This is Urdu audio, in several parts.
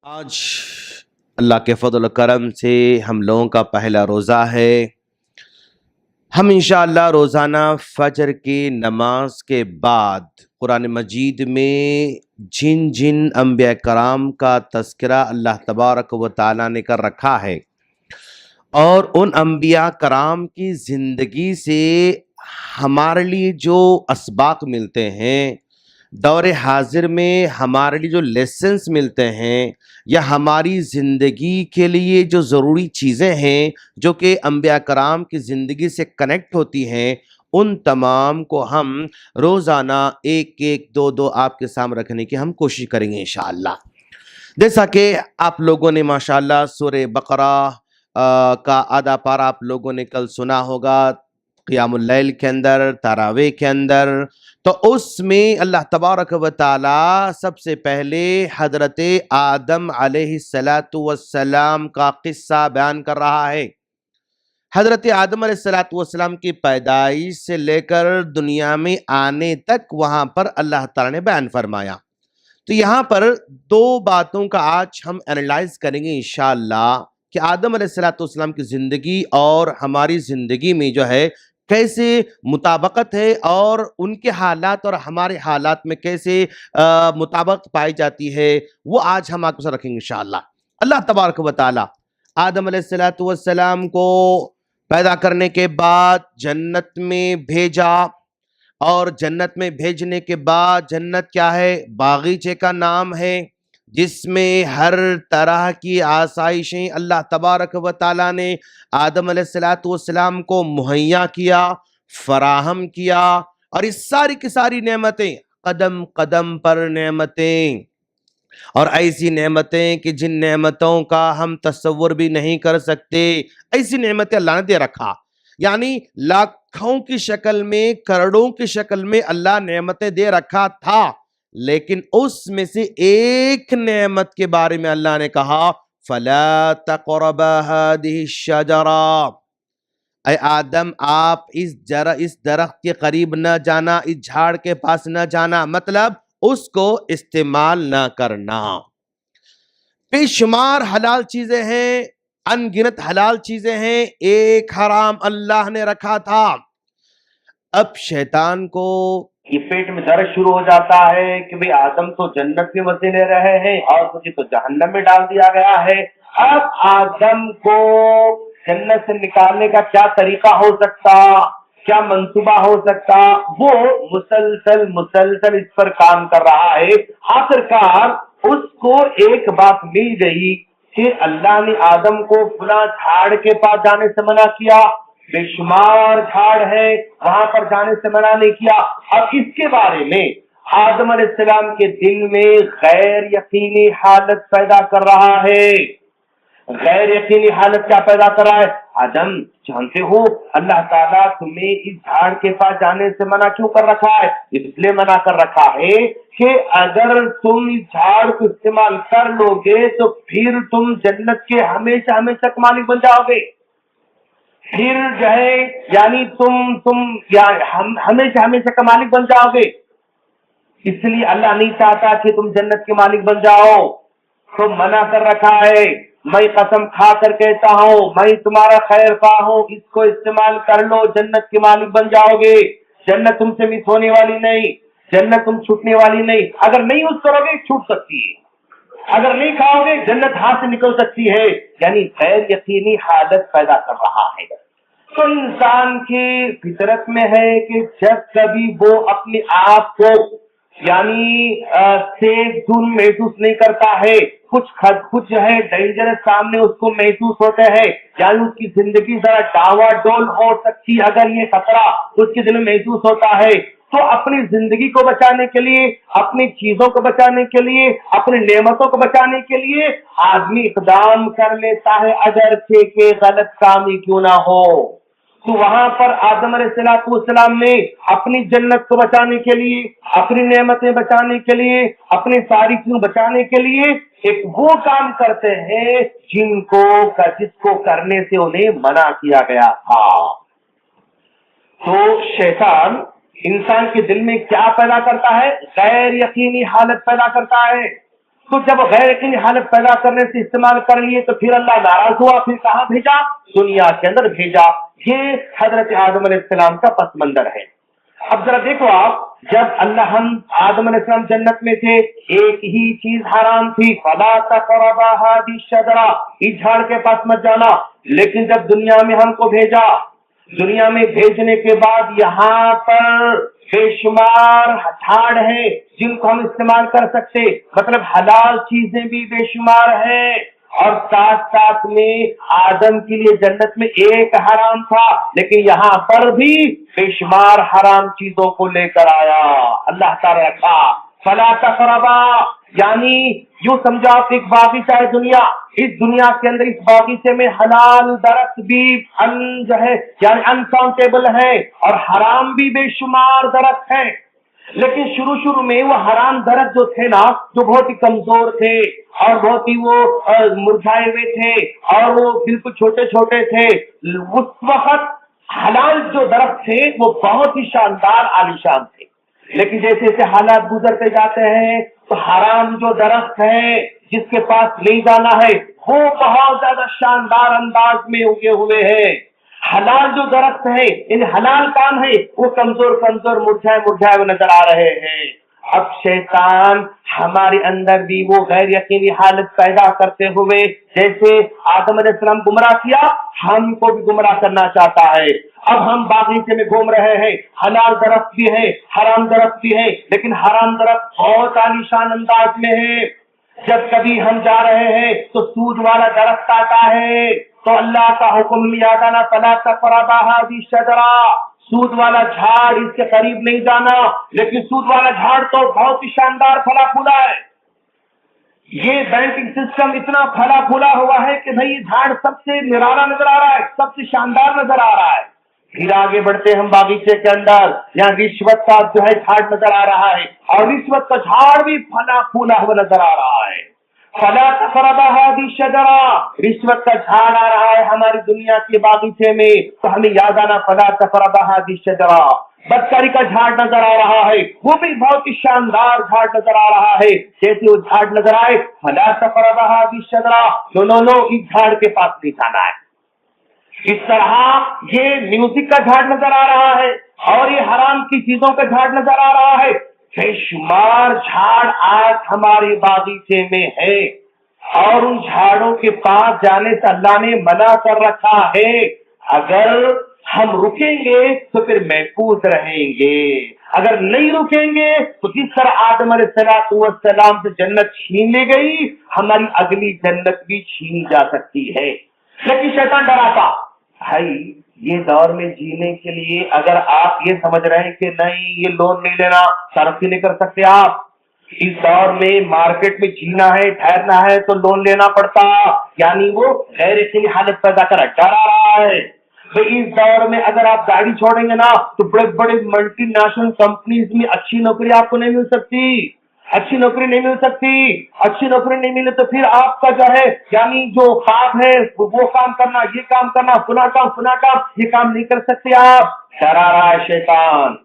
آج اللہ کے فضل و کرم سے ہم لوگوں کا پہلا روزہ ہے۔ ہم انشاءاللہ روزانہ فجر کی نماز کے بعد قرآن مجید میں جن جن انبیاء کرام کا تذکرہ اللہ تبارک و تعالیٰ نے کر رکھا ہے اور ان انبیاء کرام کی زندگی سے ہمارے لیے جو اسباق ملتے ہیں، دور حاضر میں ہمارے لیے جو لیسنز ملتے ہیں یا ہماری زندگی کے لیے جو ضروری چیزیں ہیں جو کہ انبیاء کرام کی زندگی سے کنیکٹ ہوتی ہیں، ان تمام کو ہم روزانہ ایک ایک دو دو آپ کے سامنے رکھنے کی ہم کوشش کریں گے انشاءاللہ۔ جیسا کہ آپ لوگوں نے ماشاءاللہ سورہ بقرہ کا آدھا پارہ آپ لوگوں نے کل سنا ہوگا، قیام اللیل کے اندر، تراویح کے اندر، تو اس میں اللہ تبارک و تعالی سب سے پہلے حضرت آدم علیہ السلام کا قصہ بیان کر رہا ہے۔ حضرت آدم علیہ السلام کی پیدائش سے لے کر دنیا میں آنے تک وہاں پر اللہ تعالی نے بیان فرمایا۔ تو یہاں پر دو باتوں کا آج ہم انالائز کریں گے انشاءاللہ کہ آدم علیہ السلام کی زندگی اور ہماری زندگی میں جو ہے کیسے مطابقت ہے اور ان کے حالات اور ہمارے حالات میں کیسے مطابقت پائی جاتی ہے، وہ آج ہم آپ کے ساتھ رکھیں گے انشاءاللہ۔ اللہ تبارک و تعالی آدم علیہ السلام کو پیدا کرنے کے بعد جنت میں بھیجا، اور جنت میں بھیجنے کے بعد جنت کیا ہے؟ باغیچے کا نام ہے، جس میں ہر طرح کی آسائشیں اللہ تبارک و تعالیٰ نے آدم علیہ السلام کو مہیا کیا، فراہم کیا، اور اس ساری کی ساری نعمتیں قدم قدم پر نعمتیں، اور ایسی نعمتیں کہ جن نعمتوں کا ہم تصور بھی نہیں کر سکتے، ایسی نعمتیں اللہ نے دے رکھا۔ یعنی لاکھوں کی شکل میں، کروڑوں کی شکل میں اللہ نعمتیں دے رکھا تھا، لیکن اس میں سے ایک نعمت کے بارے میں اللہ نے کہا فَلَا تَقْرَبَا هَذِهِ الشَّجَرَةَ، اے آدم آپ اس درخت کے قریب نہ جانا، اس جھاڑ کے پاس نہ جانا، مطلب اس کو استعمال نہ کرنا۔ بے شمار حلال چیزیں ہیں، ان گنت حلال چیزیں ہیں، ایک حرام اللہ نے رکھا تھا۔ اب شیطان کو یہ پیٹ میں درد شروع ہو جاتا ہے کہ بھئی آدم تو جنت میں مزے لے رہے ہیں اور مجھے تو جہنم میں ڈال دیا گیا ہے۔ اب آدم کو جنت سے نکالنے کا کیا طریقہ ہو سکتا، کیا منصوبہ ہو سکتا، وہ مسلسل اس پر کام کر رہا ہے۔ آخرکار اس کو ایک بات مل گئی کہ اللہ نے آدم کو فلاں جھاڑ کے پاس جانے سے منع کیا، بے شمار جھاڑ ہے وہاں پر جانے سے منع نہیں کیا۔ اب اس کے بارے میں آدم علیہ السلام کے دل میں غیر یقینی حالت پیدا کر رہا ہے۔ غیر یقینی حالت کیا پیدا کر رہا ہے؟ آدم جانتے ہو اللہ تعالیٰ تمہیں اس جھاڑ کے پاس جانے سے منع کیوں کر رکھا ہے؟ اس لیے منع کر رکھا ہے کہ اگر تم اس جھاڑ کو استعمال کر لو گے تو پھر تم جنت کے ہمیشہ ہمیشہ کا مالک بن جاؤ گے، پھر جو ہے یعنی تم ہمیشہ ہمیشہ کا مالک بن جاؤ گے۔ اس لیے اللہ نہیں چاہتا کہ تم جنت کے مالک بن جاؤ، تو منع کر رکھا ہے۔ میں قسم کھا کر کہتا ہوں میں تمہارا خیر خواہ ہوں، اس کو استعمال کر لو، جنت کے مالک بن جاؤ گے۔ جنت تم سے مس ہونے والی نہیں، جنت تم چھوٹنے والی نہیں۔ اگر نہیں یوز کرو گے چھوٹ سکتی ہے، اگر نہیں کھاؤ گے جنت ہاتھ سے نکل سکتی ہے۔ یعنی غیر یقینی حالت پیدا کر رہا ہے۔ تو انسان کی فطرت میں ہے کہ جب کبھی وہ اپنے آپ کو یعنی سیف زون محسوس نہیں کرتا ہے، کچھ جو ہے ڈینجرس سامنے اس کو محسوس ہوتے ہیں، یعنی اس کی زندگی ذرا ڈاوا ڈول ہو سکتی، اگر یہ خطرہ اس کے دل میں محسوس ہوتا ہے تو اپنی زندگی کو بچانے کے لیے، اپنی چیزوں کو بچانے کے لیے، اپنی نعمتوں کو بچانے کے لیے آدمی اقدام کر لیتا ہے، اگرچہ کہ غلط کام ہی کیوں نہ ہو۔ تو وہاں پر آدم علیہ السلام نے اپنی جنت کو بچانے کے لیے، اپنی نعمتیں بچانے کے لیے، اپنی ساری چیزیں بچانے کے لیے ایک وہ کام کرتے ہیں جس کو کرنے سے انہیں منع کیا گیا تھا۔ تو شیطان انسان کے دل میں کیا پیدا کرتا ہے؟ غیر یقینی حالت پیدا کرتا ہے۔ تو جب غیر یقینی حالت پیدا کرنے سے استعمال کر لیے تو پھر اللہ ناراض ہوا، پھر کہاں بھیجا؟ دنیا کے اندر بھیجا۔ یہ حضرت آدم علیہ السلام کا پس منظر ہے۔ اب ذرا دیکھو آپ، جب ہم آدم علیہ السلام جنت میں تھے، ایک ہی چیز حرام تھی، فلا تقربا هذه الشجرة، اس جھاڑ کے پاس مت جانا۔ لیکن جب دنیا میں ہم کو بھیجا، دنیا میں بھیجنے کے بعد یہاں پر بے شمار جھاڑ ہیں جن کو ہم استعمال کر سکتے، مطلب حلال چیزیں بھی بے شمار ہیں، اور ساتھ ساتھ میں آدم کے لیے جنت میں ایک حرام تھا، لیکن یہاں پر بھی بے شمار حرام چیزوں کو لے کر آیا اللہ تعالی رکھا۔ فلا تقربا، یعنی یوں سمجھا آپ ایک باغیچہ ہے دنیا، اس دنیا کے اندر اس باغیچے میں حلال درخت بھی جو ہے یعنی انکاؤنٹیبل ہے، اور حرام بھی بے شمار درخت ہیں۔ لیکن شروع میں وہ حرام درخت جو تھے نا، جو بہت ہی کمزور تھے اور بہت ہی وہ مرجھائے ہوئے تھے اور وہ بالکل چھوٹے چھوٹے تھے، اس وقت حلال جو درخت تھے وہ بہت ہی شاندار عالیشان تھے۔ لیکن جیسے جیسے حالات گزرتے جاتے ہیں تو حرام جو درخت ہے جس کے پاس نہیں جانا ہے وہ بہت زیادہ شاندار انداز میں اگے ہوئے ہیں۔ حلال جو درخت ہے، ان حلال کام ہے، وہ کمزور مرجھائے ہوئے نظر آ رہے ہیں۔ اب شیطان ہمارے اندر بھی وہ غیر یقینی حالت پیدا کرتے ہوئے، جیسے آدم علیہ السلام گمراہ کیا، ہم کو بھی گمراہ کرنا چاہتا ہے۔ اب ہم باغیچے میں گھوم رہے ہیں، حلال درخت بھی ہے، حرام درخت بھی ہے، لیکن حرام درخت بہت عالیشان انداز میں ہے۔ جب کبھی ہم جا رہے ہیں تو سود والا درخت آتا ہے تو اللہ کا حکم یاد آنا، فلا تقربا هذه الشجرة، سود والا جھاڑ اس کے قریب نہیں جانا۔ لیکن سود والا جھاڑ تو بہت ہی شاندار پھلا پھولا ہے، یہ بینکنگ سسٹم اتنا پھلا پھولا ہوا ہے کہ بھائی جھاڑ سب سے نرالا نظر آ رہا ہے، سب سے شاندار نظر آ رہا ہے۔ پھر آگے بڑھتے ہم باغیچے کے اندر، یہاں رشوت کا جو ہے جھاڑ نظر آ رہا ہے، اور رشوت کا جھاڑ بھی پھلا پھولا ہوا نظر آ رہا ہے۔ فلا تقربا هذه الشجرة، رشوت کا جھاڑ آ رہا ہے ہماری دنیا کے باغیچے میں، تو ہمیں یاد آنا فلا تقربا هذه الشجرة۔ بدکاری کا جھاڑ نظر آ رہا ہے، وہ بھی بہت ہی شاندار جھاڑ نظر آ رہا ہے، جیسے وہ جھاڑ نظر آئے فلا تقربا هذه الشجرة، نو اس جھاڑ کے پاس نہیں جانا ہے۔ اس طرح یہ میوزک کا جھاڑ نظر آ رہا ہے اور یہ حرام کی چیزوں کا جھاڑ نظر آ رہا ہے۔ بے شمار جھاڑ آج ہمارے باغیچے میں ہے، اور ان جھاڑوں کے پاس جانے سے اللہ نے منع کر رکھا ہے۔ اگر ہم رکیں گے تو پھر محفوظ رہیں گے، اگر نہیں رکیں گے تو جس طرح آدم علیہ السلام سے جنت چھین لی گئی، ہماری اگلی جنت بھی چھین جا سکتی ہے۔ لیکن شیطان ڈراتا بھائی، یہ دور میں جینے کے لیے اگر آپ یہ سمجھ رہے ہیں کہ نہیں یہ لون نہیں لینا، ترقی نہیں کر سکتے آپ، اس دور میں مارکیٹ میں جینا ہے، ٹھہرنا ہے تو لون لینا پڑتا، یعنی وہ غیر یقینی حالت پیدا کر ڈرا رہا ہے۔ تو اس دور میں اگر آپ گاڑی چھوڑیں گے نا تو بڑے بڑے ملٹی نیشنل کمپنیز میں اچھی نوکری آپ کو نہیں مل سکتی، اچھی نوکری نہیں مل سکتی، اچھی نوکری نہیں ملے تو پھر آپ کا جو ہے یعنی جو کام ہے وہ کام کرنا، یہ کام کرنا، فلاں کام یہ کام نہیں کر سکتے آپ۔ ڈرا رہا ہے شیطان،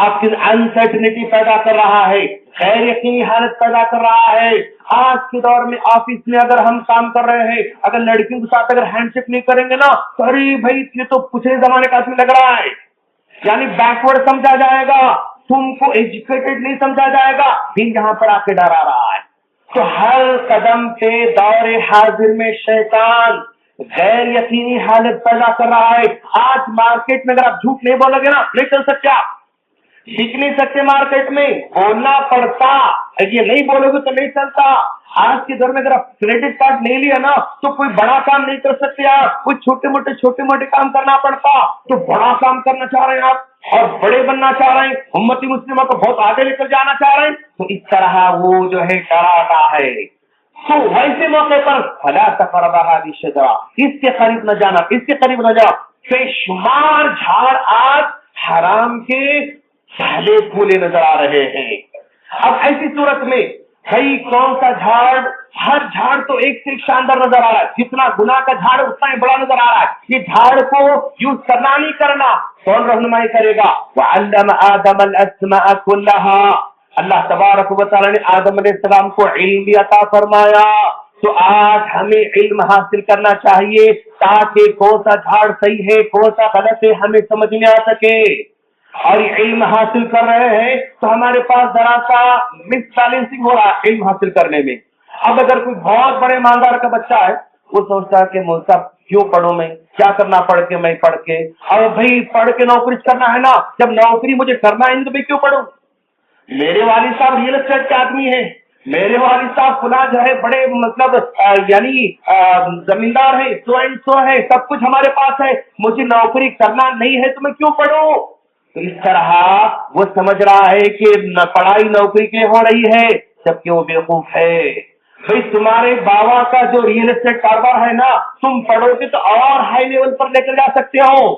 آپ کی انسرٹنٹی پیدا کر رہا ہے، غیر یقینی حالت پیدا کر رہا ہے۔ آج کے دور میں آفس میں اگر ہم کام کر رہے ہیں، اگر لڑکیوں کے ساتھ اگر ہینڈ شیک نہیں کریں گے نا تو ارے بھائی یہ تو پچھلے زمانے کا آدمی لگ رہا ہے، یعنی بیکورڈ سمجھا جائے گا، تم کو ایجوکیٹڈ نہیں سمجھا جائے گا، دین یہاں پر آ کے ڈرا رہا ہے۔ تو ہر قدم پہ دور حاضر میں شیطان غیر یقینی حالت پیدا کر رہا ہے۔ آج مارکیٹ میں اگر آپ جھوٹ نہیں بولو گے نا نہیں چل سکتے، آپ سیکھ نہیں سکتے، مارکیٹ میں بولنا پڑتا، یہ نہیں بولو گے تو نہیں چلتا۔ آج کے دور میں اگر آپ کریڈٹ کارڈ نہیں لیا نا تو کوئی بڑا کام نہیں کر سکتے آپ، کوئی چھوٹے موٹے کام کرنا پڑتا، تو بڑا کام کرنا چاہ رہے ہیں آپ اور بڑے بننا چاہ رہے ہیں، امتی مسلمہ کو بہت آگے لے کر جانا چاہ رہے ہیں، تو اس طرح وہ جو ہے ڈراتا ہے۔ تو ویسے موقع پر فلا تقربا هذه الشجرة، اس کے قریب نہ جانا، اس کے قریب نہ جانا۔ بے شمار جھاڑ آج حرام کے پہلے پھولے نظر آ رہے ہیں۔ اب ایسی صورت میں بھائی کون سا جھاڑ، ہر جھاڑ تو ایک سے ایک شاندار نظر آ رہا ہے، جتنا گناہ کا جھاڑ اتنا ہی بڑا نظر آ رہا ہے۔ یہ جھاڑ کو یوز کرنا نہیں کرنا کون رہنمائی کرے گا؟ وَعَلَّمَ آدَمَ الْأَسْمَاءَ كُلَّهَا، اللہ تبارک و تعالی نے آدم علیہ السلام کو علم بھی عطا فرمایا، تو آج ہمیں علم حاصل کرنا چاہیے تاکہ کون سا جھاڑ صحیح ہے کون سا غلط ہے ہمیں سمجھ میں آ سکے۔ اور یہ علم حاصل کر رہے ہیں تو ہمارے پاس ذرا سا مس بیلنسنگ ہو رہا ہے علم حاصل کرنے میں۔ اب اگر کوئی بہت بڑے مالدار کا بچہ ہے، وہ سوچتا ہے کہ مجھے کیوں پڑھوں میں، کیا کرنا پڑھ کے میں پڑھ کے، اور بھائی پڑھ کے نوکری کرنا ہے نا، جب نوکری مجھے کرنا ہے تو میں کیوں پڑھوں؟ میرے والد صاحب ریئل اسٹیٹ کے آدمی ہیں، میرے والد صاحب فلاں جو ہے بڑے مطلب یعنی زمیندار ہے، سو اینڈ سو ہے، سب کچھ ہمارے پاس ہے، مجھے نوکری کرنا نہیں ہے تو میں کیوں پڑھوں؟ تو اس طرح وہ سمجھ رہا ہے کہ پڑھائی نوکری کے ہو رہی ہے، جبکہ وہ بیوقوف ہے۔ بھائی تمہارے بابا کا جو ریئل اسٹیٹ کاروبار ہے نا، تم پڑھو گے تو اور ہائی لیول پر لے کر جا سکتے ہو۔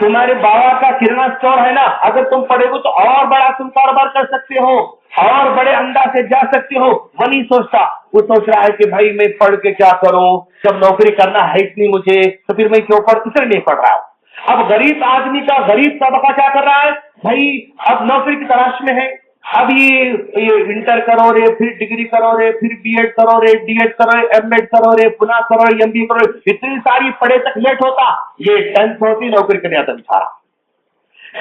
تمہارے بابا کا کرانہ اسٹور ہے نا، اگر تم پڑھے گے تو اور بڑا تم کاروبار کر سکتے ہو، اور بڑے انداز سے جا سکتے ہو۔ وہ نہیں سوچتا، وہ سوچ رہا ہے کہ بھائی میں پڑھ کے کیا کروں، جب نوکری کرنا ہے اس لیے مجھے، تو پھر میں کیوں پڑھ، اس لیے نہیں پڑھ رہا۔ اب غریب آدمی کا غریب طبقہ کیا کر رہا ہے؟ بھائی اب نوکری کی تلاش میں ہے، اب یہ انٹر کرو رے، پھر ڈگری کرو رے، پھر بی ایڈ کرو رے، ڈی ایڈ کرو رے، ایم ایڈ کرو رے، پناہ کرو رے، ایم بی کرو رے، اتنی ساری پڑھے تک لیٹ ہوتا۔ یہ 10th ہوتی نوکری کرنے آتا بیچارہ،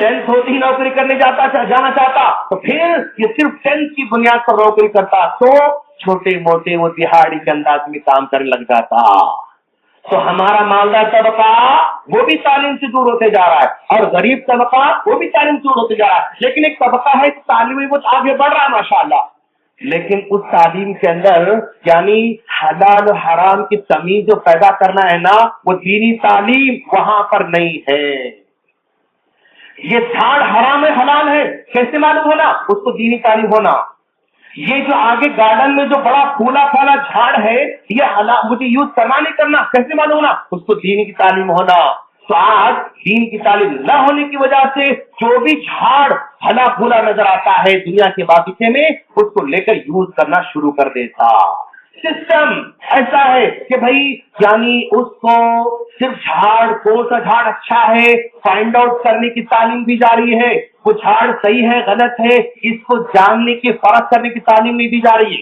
10th ہوتی ہی نوکری کرنے جانا چاہتا، تو پھر یہ صرف 10th کی بنیاد پر نوکری کرتا، تو چھوٹے موٹے وہ دہاڑی کے انداز میں کام کرنے لگ جاتا۔ تو ہمارا مالدار طبقہ وہ بھی تعلیم سے دور ہوتے جا رہا ہے، اور غریب طبقہ وہ بھی تعلیم سے دور ہوتے جا رہا ہے۔ لیکن ایک طبقہ ہے تعلیم میں بہت آگے بڑھ رہا ہے ماشاءاللہ، لیکن اس تعلیم کے اندر یعنی حلال و حرام کی تمیز جو پیدا کرنا ہے نا، وہ دینی تعلیم وہاں پر نہیں ہے۔ یہ جھاڑ حرام ہے حلال ہے کیسے معلوم ہونا؟ اس کو دینی تعلیم ہونا۔ یہ جو آگے گارڈن میں جو بڑا پھولا پھالا جھاڑ ہے، یہ مجھے یوز کرنا نہیں کرنا کیسے معلوم ہونا؟ اس کو دین کی تعلیم ہونا۔ تو آج دین کی تعلیم نہ ہونے کی وجہ سے جو بھی جھاڑ پھلا پھولا نظر آتا ہے دنیا کے باغیچے میں، اس کو لے کر یوز کرنا شروع کر دیتا۔ سسٹم ایسا ہے کہ بھائی یعنی اس کو صرف جھاڑ کون سا جھاڑ اچھا ہے فائنڈ آؤٹ کرنے کی تعلیم بھی جاری ہے، وہ جھاڑ صحیح ہے غلط ہے اس کو جاننے کی فرق کرنے کی تعلیم بھی جا رہی ہے۔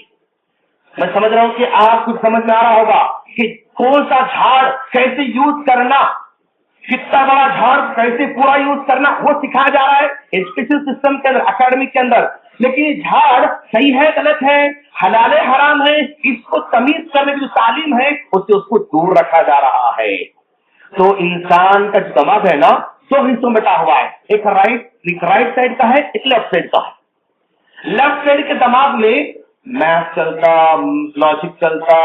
میں سمجھ رہا ہوں کہ آپ کو سمجھ میں آ رہا ہوگا کہ کون سا جھاڑ کیسے یوز کرنا، کتنا بڑا جھاڑ کیسے پورا یوز کرنا، وہ سکھایا جا رہا ہے ایجوکیشن سسٹم کے اندر، اکیڈمک کے اندر۔ لیکن یہ جھاڑ صحیح ہے غلط ہے حلال ہے حرام ہے، اس کو تمیز کرنے کی جو تعلیم ہے اس سے اس کو دور رکھا جا رہا ہے۔ تو انسان کا جو دماغ ہے نا، دو حصوں میں بٹا ہوا ہے، ایک رائٹ سائڈ کا ہے، ایک لیفٹ سائڈ کا ہے۔ لیفٹ سائڈ کے دماغ میں میتھ چلتا، لاجک چلتا،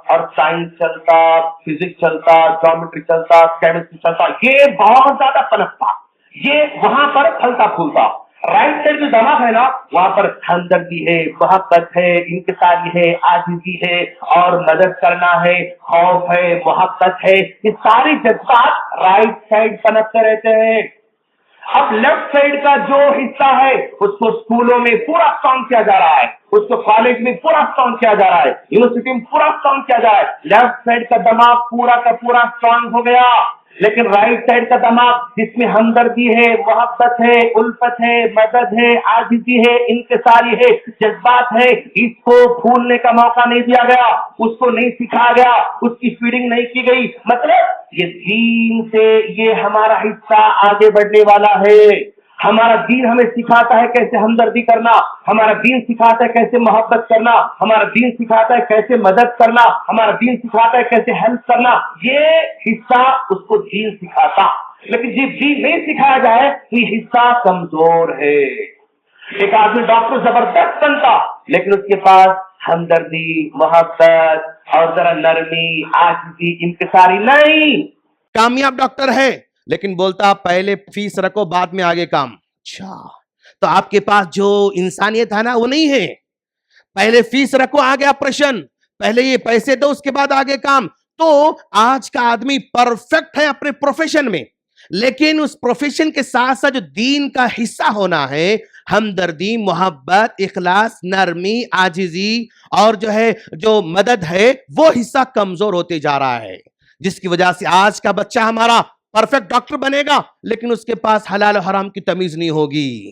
اور سائنس چلتا، فزکس چلتا، جیومیٹری چلتا، کیمسٹری چلتا، یہ بہت زیادہ پنپتا، یہ وہاں پر پھلتا پھولتا۔ رائٹ سائڈ جو دماغ ہے نا، وہاں پر ہمدردی ہے، محبت ہے، انکساری ہے، عاجزی ہے، اور مدد کرنا ہے، خوف ہے، محبت ہے، یہ ساری جذبات رائٹ سائڈ پنپتے رہتے ہیں۔ اب لیفٹ سائڈ کا جو حصہ ہے اس کو اسکولوں میں پورا اسٹرانگ کیا جا رہا ہے، اس کو کالج میں پورا اسٹرانگ کیا جا رہا ہے، یونیورسٹی میں پورا اسٹرانگ کیا جا رہا ہے۔ لیفٹ سائڈ کا دماغ پورا کا پورا اسٹرانگ ہو گیا، لیکن رائٹ سائڈ کا دماغ جس میں ہمدردی ہے، محبت ہے، الفت ہے، مدد ہے، عاجزی ہے، انکساری ہے، جذبات ہے، اس کو پھولنے کا موقع نہیں دیا گیا، اس کو نہیں سکھایا گیا، اس کی فیڈنگ نہیں کی گئی۔ مطلب یہ دین سے یہ ہمارا حصہ آگے بڑھنے والا ہے۔ ہمارا دین ہمیں سکھاتا ہے کیسے ہمدردی کرنا، ہمارا دین سکھاتا ہے کیسے محبت کرنا، ہمارا دین سکھاتا ہے کیسے مدد کرنا، ہمارا دین سکھاتا ہے کیسے ہیلپ کرنا، یہ حصہ اس کو دین سکھاتا۔ لیکن جب دین نہیں سکھایا جائے تو یہ حصہ کمزور ہے۔ ایک آدمی ڈاکٹر زبردست بنتا لیکن اس کے پاس ہمدردی، محبت اور ذرا نرمی، عاجزی، انکساری نہیں۔ کامیاب ڈاکٹر ہے لیکن بولتا پہلے فیس رکھو بعد میں آگے کام۔ اچھا تو آپ کے پاس جو انسانیت ہے نا وہ نہیں ہے، پہلے فیس رکھو آگے آپریشن، پہلے یہ پیسے دو اس کے بعد آگے کام۔ تو آج کا آدمی پرفیکٹ ہے اپنے پروفیشن میں، لیکن اس پروفیشن کے ساتھ ساتھ جو دین کا حصہ ہونا ہے، ہمدردی، محبت، اخلاص، نرمی، عاجزی اور جو مدد ہے، وہ حصہ کمزور ہوتے جا رہا ہے، جس کی وجہ سے آج کا بچہ ہمارا پرفیکٹ ڈاکٹر بنے گا لیکن اس کے پاس حلال و حرام کی تمیز نہیں ہوگی،